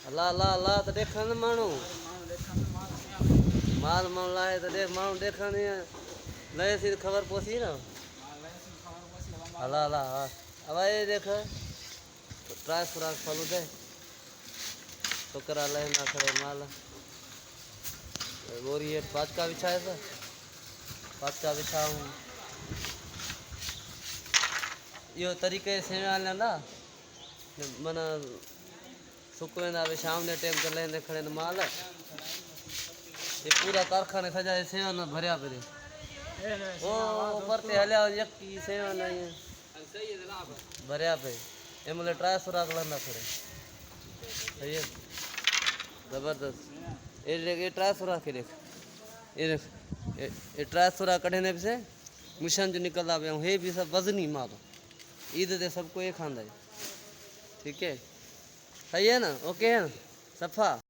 अल्लाह अल्लाह अल्लाह तो देखा न मानू माल माल लाए तो देख मानू देखा नहीं लय सी खबर पोसी ना अल्लाह अल्लाह अब ये देख ट्राई खुराक फलू दे छोकरा लय ना करे माल बोरी ये पाँच का बिछा है सर पाँच का बिछा हूँ यो तरीके से ना मन सुकवेंदा भी शाम के टाइम ते लेंदे खड़े माल ये पूरा कारखाने सजा सेवा न भरिया पे ओ ऊपर ते हल्या यकी सेवा नहीं भरिया पे एमले ट्राई सुराग लंदा खड़े सही है जबरदस्त ये ट्राई सुराग के देख ये ट्राई सुराग कढ़ने से मिशन जो निकल आवे हे भी सब वजनी माल ईद दे सबको ये खांदा है ठीक है सही है ना ओके है ना सफ़ा